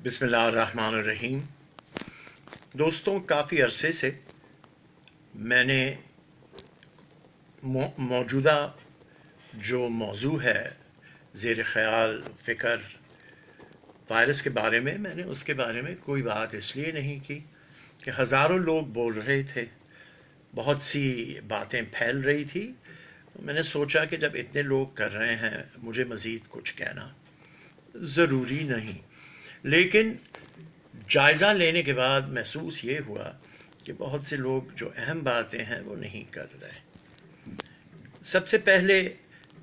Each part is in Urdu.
بسم اللہ الرحمن الرحیم۔ دوستوں، کافی عرصے سے میں نے موجودہ جو موضوع ہے زیر خیال فکر وائرس کے بارے میں نے اس کے بارے میں کوئی بات اس لیے نہیں کی کہ ہزاروں لوگ بول رہے تھے، بہت سی باتیں پھیل رہی تھی۔ میں نے سوچا کہ جب اتنے لوگ کر رہے ہیں مجھے مزید کچھ کہنا ضروری نہیں، لیکن جائزہ لینے کے بعد محسوس یہ ہوا کہ بہت سے لوگ جو اہم باتیں ہیں وہ نہیں کر رہے۔ سب سے پہلے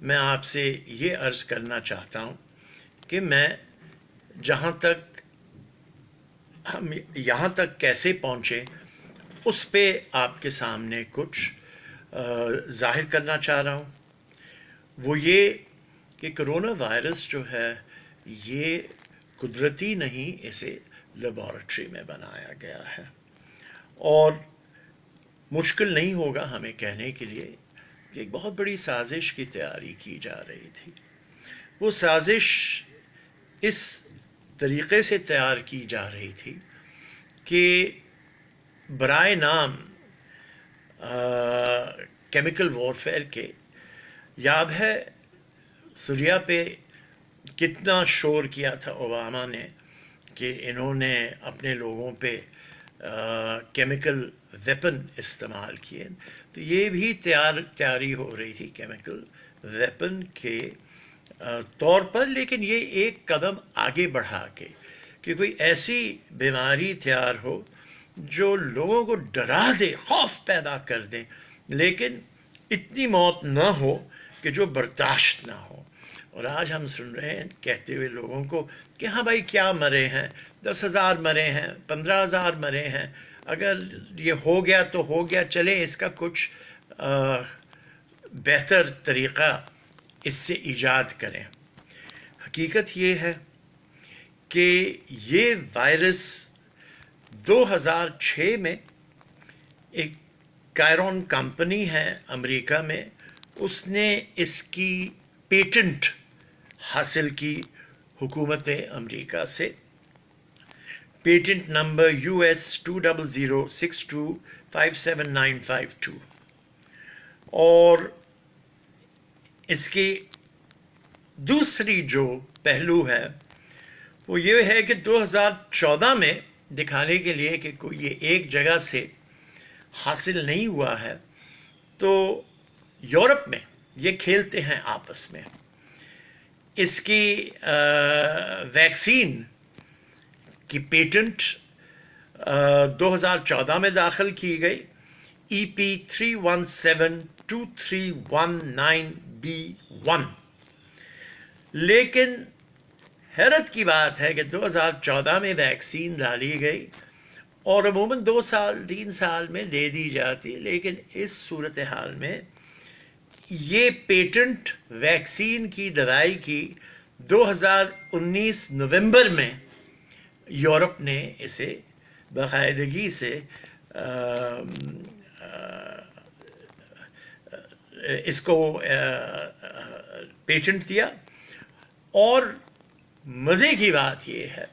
میں آپ سے یہ عرض کرنا چاہتا ہوں کہ میں جہاں تک ہم یہاں تک کیسے پہنچے اس پہ آپ کے سامنے کچھ ظاہر کرنا چاہ رہا ہوں۔ وہ یہ کہ کرونا وائرس جو ہے یہ قدرتی نہیں، اسے لیبارٹری میں بنایا گیا ہے، اور مشکل نہیں ہوگا ہمیں کہنے کے لیے کہ ایک بہت بڑی سازش کی تیاری کی جا رہی تھی۔ وہ سازش اس طریقے سے تیار کی جا رہی تھی کہ برائے نام کیمیکل وارفیئر کے، یاد ہے سوریا پہ کتنا شور کیا تھا اوباما نے کہ انہوں نے اپنے لوگوں پہ کیمیکل ویپن استعمال کیے، تو یہ بھی تیاری ہو رہی تھی کیمیکل ویپن کے طور پر، لیکن یہ ایک قدم آگے بڑھا کے کہ کوئی ایسی بیماری تیار ہو جو لوگوں کو ڈرا دے، خوف پیدا کر دے، لیکن اتنی موت نہ ہو کہ جو برداشت نہ ہو۔ اور آج ہم سن رہے ہیں کہتے ہوئے لوگوں کو کہ ہاں بھائی کیا مرے ہیں، 10,000 مرے ہیں، 15,000 مرے ہیں، اگر یہ ہو گیا تو ہو گیا، چلے اس کا کچھ بہتر طریقہ اس سے ایجاد کریں۔ حقیقت یہ ہے کہ یہ وائرس 2006 میں ایک کائرون کمپنی ہے امریکہ میں، اس نے اس کی پیٹنٹ حاصل کی حکومت امریکہ سے، پیٹنٹ نمبر US 2006257,952، اور اس کی دوسری جو پہلو ہے وہ یہ ہے کہ 2014 میں دکھانے کے لیے کہ کوئی یہ ایک جگہ سے حاصل نہیں ہوا ہے، تو یورپ میں یہ کھیلتے ہیں آپس میں۔ اس کی ویکسین کی پیٹنٹ 2014 میں داخل کی گئی، EP31723119B1، لیکن حیرت کی بات ہے کہ 2014 میں ویکسین ڈالی گئی اور عموماً 2-3 سال میں دے دی جاتی، لیکن اس صورتحال میں یہ پیٹنٹ ویکسین کی دوائی کی 2019 نومبر میں یورپ نے اسے باقاعدگی سے اس کو پیٹنٹ دیا۔ اور مزے کی بات یہ ہے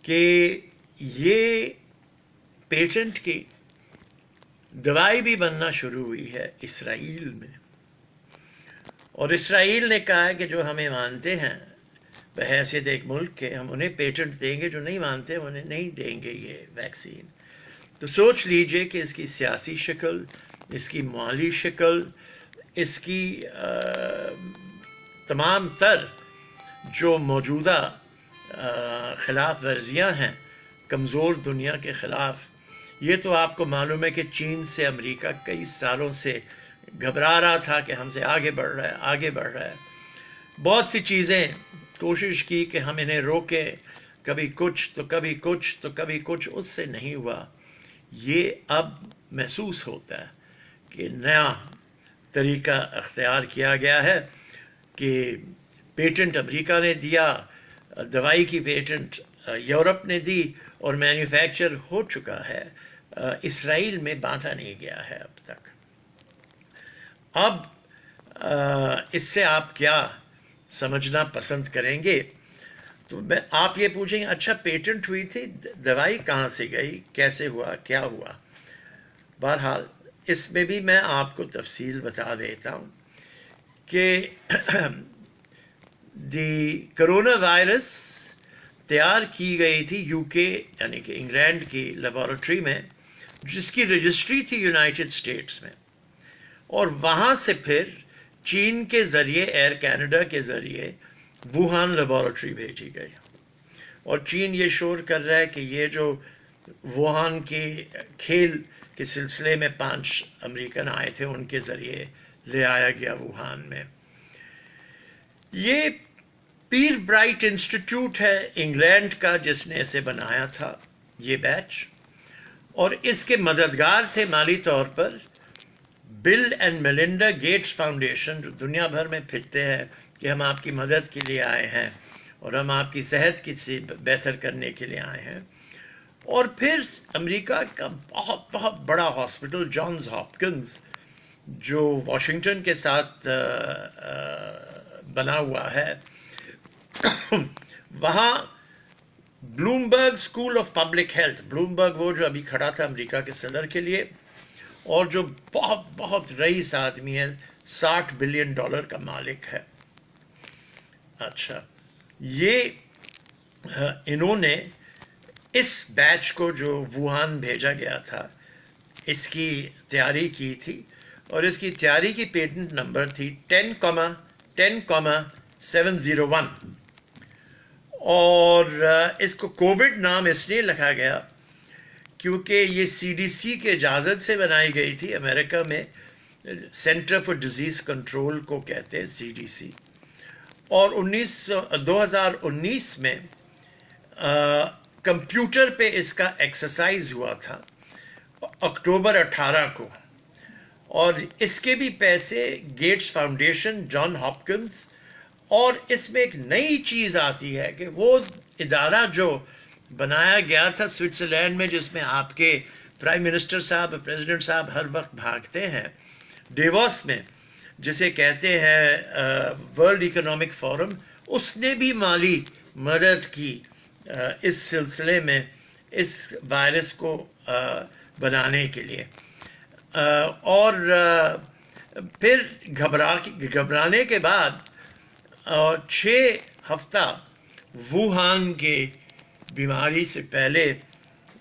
کہ یہ پیٹنٹ کی دوائی بھی بننا شروع ہوئی ہے اسرائیل میں، اور اسرائیل نے کہا ہے کہ جو ہمیں مانتے ہیں بحیثیت ایک ملک کے، ہم انہیں پیٹنٹ دیں گے، جو نہیں مانتے انہیں نہیں دیں گے یہ ویکسین۔ تو سوچ لیجئے کہ اس کی سیاسی شکل، اس کی مالی شکل، اس کی تمام تر جو موجودہ خلاف ورزیاں ہیں کمزور دنیا کے خلاف، یہ تو آپ کو معلوم ہے کہ چین سے امریکہ کئی سالوں سے گھبرا رہا تھا کہ ہم سے آگے بڑھ رہا ہے، آگے بڑھ رہا ہے۔ بہت سی چیزیں کوشش کی کہ ہم انہیں روکیں، کبھی کچھ تو کبھی کچھ تو کبھی کچھ، اس سے نہیں ہوا۔ یہ اب محسوس ہوتا ہے کہ نیا طریقہ اختیار کیا گیا ہے کہ پیٹنٹ امریکہ نے دیا، دوائی کی پیٹنٹ یورپ نے دی، اور مینوفیکچر ہو چکا ہے، اسرائیل میں بانٹا نہیں گیا ہے اب تک۔ اب اس سے آپ کیا سمجھنا پسند کریں گے؟ تو میں آپ یہ پوچھیں گے اچھا پیٹنٹ ہوئی تھی دوائی کہاں سے گئی کیسے ہوا کیا ہوا. بہرحال اس میں بھی میں آپ کو تفصیل بتا دیتا ہوں کہ کرونا وائرس تیار کی گئی تھی یو کے یعنی کہ انگلینڈ کی لیبارٹری میں جس کی رجسٹری تھی یونائٹڈ اسٹیٹس میں, اور وہاں سے پھر چین کے ذریعے ایئر کینیڈا کے ذریعے ووہان لیبارٹری بھیجی گئی, اور چین یہ شور کر رہا ہے کہ یہ جو ووہان کے کھیل کے سلسلے میں 5 امریکن آئے تھے ان کے ذریعے لے آیا گیا ووہان میں. یہ پیر برائٹ انسٹیٹیوٹ ہے انگلینڈ کا جس نے اسے بنایا تھا یہ بیچ, اور اس کے مددگار تھے مالی طور پر بل اینڈ میلنڈا گیٹس فاؤنڈیشن, جو دنیا بھر میں پھرتے ہیں کہ ہم آپ کی مدد کے لیے آئے ہیں اور ہم آپ کی صحت کی بہتر کرنے کے لیے آئے ہیں. اور پھر امریکہ کا بہت بہت بڑا ہاسپٹل جانز ہاپکنز جو واشنگٹن کے ساتھ بنا ہوا ہے, وہاں Bloomberg school of public health, Bloomberg وہ جو ابھی کھڑا تھا امریکہ کے صدر کے لیے اور جو بہت بہت رئیس آدمی ہے, $60 بلین کا مالک ہے. اچھا یہ انہوں نے اس بیچ کو جو ووہان بھیجا گیا تھا اس کی تیاری کی تھی, اور اس کی تیاری کی پیٹنٹ نمبر تھی 10,701, اور اس کو کووڈ نام اس لیے رکھا گیا کیونکہ یہ سی ڈی سی کے اجازت سے بنائی گئی تھی. امریکہ میں سینٹر فار ڈیزیز کنٹرول کو کہتے ہیں سی ڈی سی, اور 2019 میں کمپیوٹر پہ اس کا ایکسرسائز ہوا تھا اکتوبر 18 کو, اور اس کے بھی پیسے گیٹس فاؤنڈیشن جان ہاپکنز, اور اس میں ایک نئی چیز آتی ہے کہ وہ ادارہ جو بنایا گیا تھا سوئٹزرلینڈ میں جس میں آپ کے پرائم منسٹر صاحب پریزیڈنٹ صاحب ہر وقت بھاگتے ہیں, ڈیووس میں جسے کہتے ہیں ورلڈ اکنامک فورم, اس نے بھی مالی مدد کی اس سلسلے میں اس وائرس کو بنانے کے لیے. اور پھر گھبرانے کے بعد 6 ہفتہ ووہان کے بیماری سے پہلے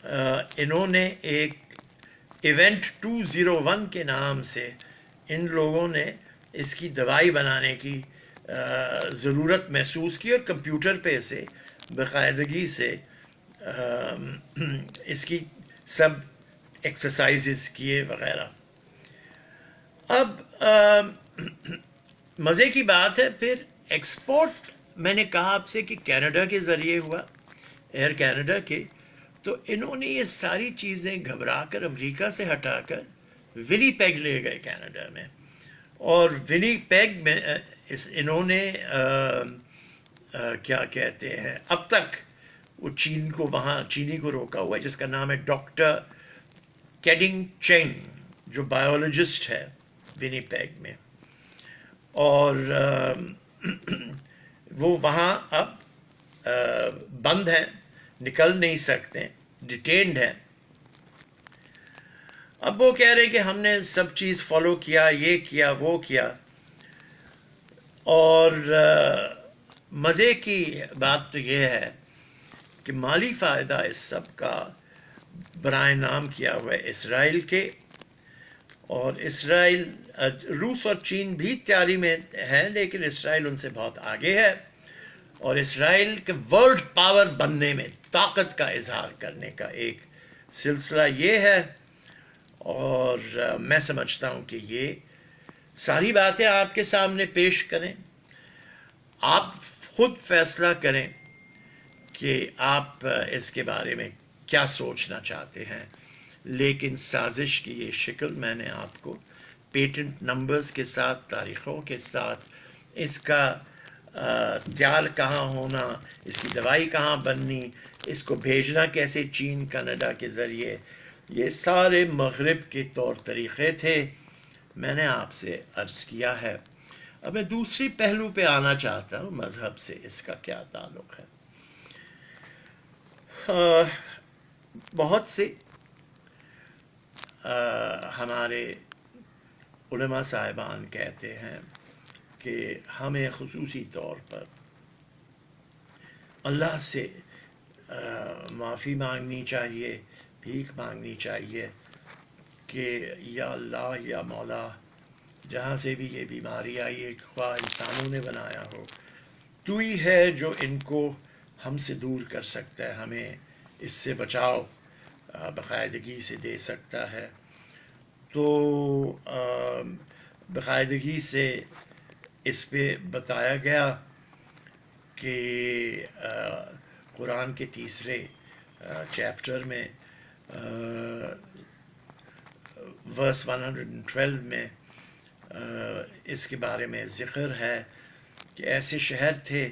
انہوں نے ایک ایونٹ 201 کے نام سے ان لوگوں نے اس کی دوائی بنانے کی ضرورت محسوس کی, اور کمپیوٹر پہ اسے باقاعدگی سے اس کی سب ایکسرسائزز کیے وغیرہ. اب مزے کی بات ہے پھر ایکسپورٹ میں نے کہا آپ سے کہ کینیڈا کے ذریعے ہوا, ایئر کینیڈا کے, تو انہوں نے یہ ساری چیزیں گھبرا کر امریکہ سے ہٹا کر ونی پیگ لے گئے کینیڈا میں, اور ونی پیگ میں انہوں نے کیا کہتے ہیں اب تک وہ چینی کو روکا ہوا ہے جس کا نام ہے ڈاکٹر کیڈنگ چینگ جو بایولوجسٹ ہے ونی پیگ میں, اور وہ وہاں اب بند ہیں, نکل نہیں سکتے, ڈیٹینڈ ہیں. اب وہ کہہ رہے کہ ہم نے سب چیز فالو کیا, یہ کیا وہ کیا, اور مزے کی بات تو یہ ہے کہ مالی فائدہ اس سب کا برائے نام کیا ہوا ہے اسرائیل کے, اور اسرائیل روس اور چین بھی تیاری میں ہے لیکن اسرائیل ان سے بہت آگے ہے, اور اسرائیل کے ورلڈ پاور بننے میں طاقت کا اظہار کرنے کا ایک سلسلہ یہ ہے. اور میں سمجھتا ہوں کہ یہ ساری باتیں آپ کے سامنے پیش کریں, آپ خود فیصلہ کریں کہ آپ اس کے بارے میں کیا سوچنا چاہتے ہیں, لیکن سازش کی یہ شکل میں نے آپ کو پیٹنٹ نمبرز کے ساتھ, تاریخوں کے ساتھ, اس کا تیار کہاں ہونا, اس کی دوائی کہاں بننی, اس کو بھیجنا کیسے چین کینیڈا کے ذریعے, یہ سارے مغرب کے طور طریقے تھے, میں نے آپ سے عرض کیا ہے. اب میں دوسری پہلو پہ آنا چاہتا ہوں, مذہب سے اس کا کیا تعلق ہے. بہت سے ہمارے علماء صاحبان کہتے ہیں کہ ہمیں خصوصی طور پر اللہ سے معافی مانگنی چاہیے، بھیک مانگنی چاہیے کہ یا اللہ یا مولا، جہاں سے بھی یہ بیماری آئی ہے، خواہ انسانوں نے بنایا ہو، تو ہی ہے جو ان کو ہم سے دور کر سکتا ہے، ہمیں اس سے بچاؤ باقاعدگی سے دے سکتا ہے۔ تو باقاعدگی سے اس پہ بتایا گیا کہ قرآن کے تیسرے چیپٹر میں ورس 112 میں اس کے بارے میں ذکر ہے کہ ایسے شہر تھے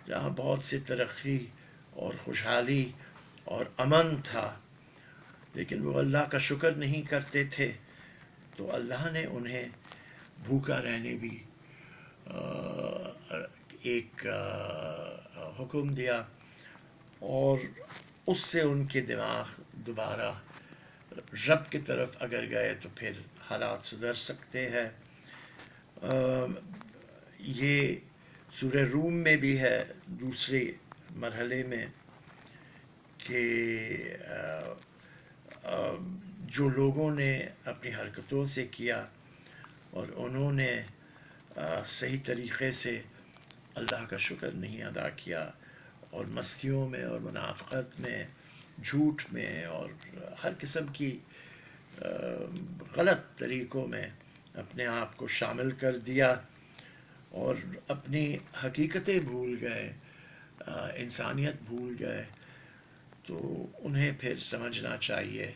جہاں بہت سی ترقی اور خوشحالی اور امن تھا، لیکن وہ اللہ کا شکر نہیں کرتے تھے، تو اللہ نے انہیں بھوکا رہنے بھی ایک حکم دیا، اور اس سے ان کے دماغ دوبارہ رب کی طرف اگر گئے تو پھر حالات سدھر سکتے ہیں۔ یہ سورہ روم میں بھی ہے دوسرے مرحلے میں کہ جو لوگوں نے اپنی حرکتوں سے کیا اور انہوں نے صحیح طریقے سے اللہ کا شکر نہیں ادا کیا، اور مستیوں میں اور منافقت میں، جھوٹ میں اور ہر قسم کی غلط طریقوں میں اپنے آپ کو شامل کر دیا اور اپنی حقیقتیں بھول گئے، انسانیت بھول گئے، تو انہیں پھر سمجھنا چاہیے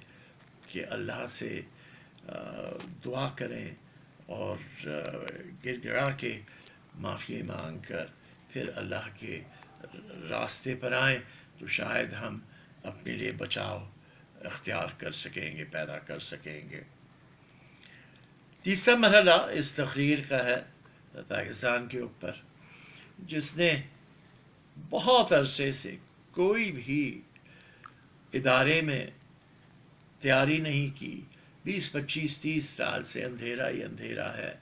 کہ اللہ سے دعا کریں اور گر گڑا کے معافی مانگ کر پھر اللہ کے راستے پر آئیں، تو شاید ہم اپنے لیے بچاؤ اختیار کر سکیں گے، پیدا کر سکیں گے۔ تیسرا مرحلہ اس تقریر کا ہے پاکستان کے اوپر، جس نے بہت عرصے سے کوئی بھی ادارے میں تیاری نہیں کی، 20-25-30 سال سے اندھیرا ہی اندھیرا ہے،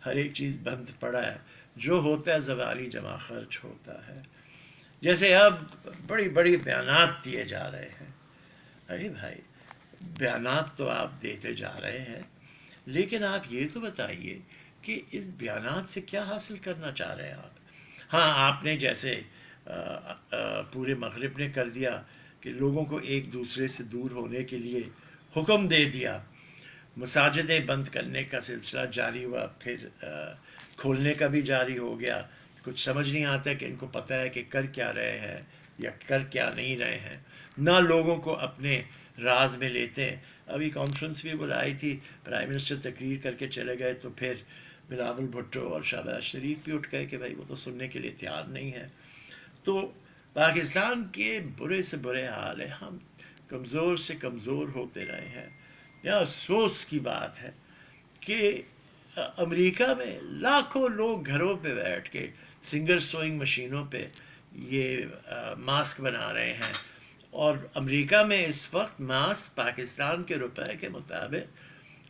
ہر ایک چیز بند پڑا ہے، جو ہوتا ہے زوالی جمع خرچ ہوتا ہے۔ جیسے اب بڑی بڑی بیانات دیے جا رہے ہیں، ارے بھائی بیانات تو آپ دیتے جا رہے ہیں، لیکن آپ یہ تو بتائیے کہ اس بیانات سے کیا حاصل کرنا چاہ رہے ہیں آپ؟ ہاں، آپ نے جیسے پورے مغرب نے کر دیا کہ لوگوں کو ایک دوسرے سے دور ہونے کے لیے حکم دے دیا، مساجدیں بند کرنے کا سلسلہ جاری ہوا، پھر کھولنے کا بھی جاری ہو گیا۔ کچھ سمجھ نہیں آتا کہ ان کو پتہ ہے کہ کر کیا رہے ہیں یا کر کیا نہیں رہے ہیں، نہ لوگوں کو اپنے راز میں لیتے ہیں۔ ابھی کانفرنس بھی بلائی تھی، پرائم منسٹر تقریر کر کے چلے گئے، تو پھر بلاول بھٹو اور شہباز شریف بھی اٹھ گئے کہ بھائی وہ تو سننے کے لیے تیار نہیں ہے۔ تو پاکستان کے برے سے برے حال ہے، ہم کمزور سے کمزور ہوتے رہے ہیں۔ یہ افسوس کی بات ہے کہ امریکہ میں لاکھوں لوگ گھروں پہ بیٹھ کے سنگر سوئنگ مشینوں پہ یہ ماسک بنا رہے ہیں، اور امریکہ میں اس وقت ماسک پاکستان کے روپے کے مطابق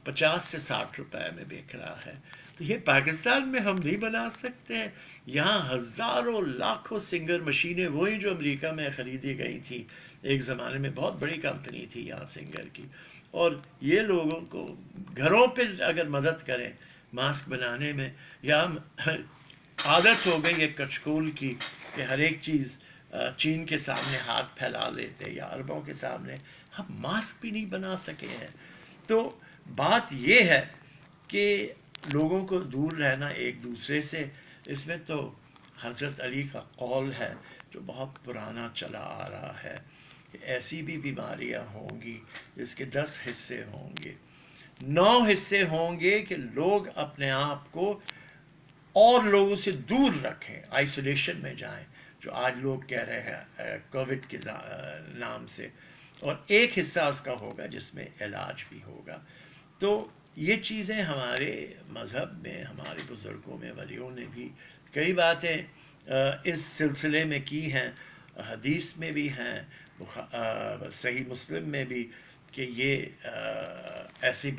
50 سے 60 روپے میں بک رہا ہے۔ تو یہ پاکستان میں ہم نہیں بنا سکتے ہیں؟ یہاں ہزاروں لاکھوں سنگر مشینیں، وہی جو امریکہ میں خریدی گئی تھی، ایک زمانے میں بہت بڑی کمپنی تھی یہاں سنگر کی، اور یہ لوگوں کو گھروں پہ اگر مدد کریں ماسک بنانے میں، یا عادت ہو گئی ہے کچکول کی کہ ہر ایک چیز چین کے سامنے ہاتھ پھیلا لیتے یا عربوں کے سامنے، ہم ماسک بھی نہیں بنا سکے ہیں۔ تو بات یہ ہے کہ لوگوں کو دور رہنا ایک دوسرے سے، اس میں تو حضرت علی کا قول ہے جو بہت پرانا چلا آ رہا ہے کہ ایسی بھی بیماریاں ہوں گی جس کے 10 حصے ہوں گے، 9 حصے ہوں گے کہ لوگ اپنے آپ کو اور لوگوں سے دور رکھیں، آئسولیشن میں جائیں، جو آج لوگ کہہ رہے ہیں کووڈ کے نام سے، اور ایک حصہ اس کا ہوگا جس میں علاج بھی ہوگا۔ تو یہ چیزیں ہمارے مذہب میں، ہمارے بزرگوں میں، ولیوں نے بھی کئی باتیں اس سلسلے میں کی ہیں، حدیث میں بھی ہیں، صحیح مسلم میں بھی، کہ یہ ایسی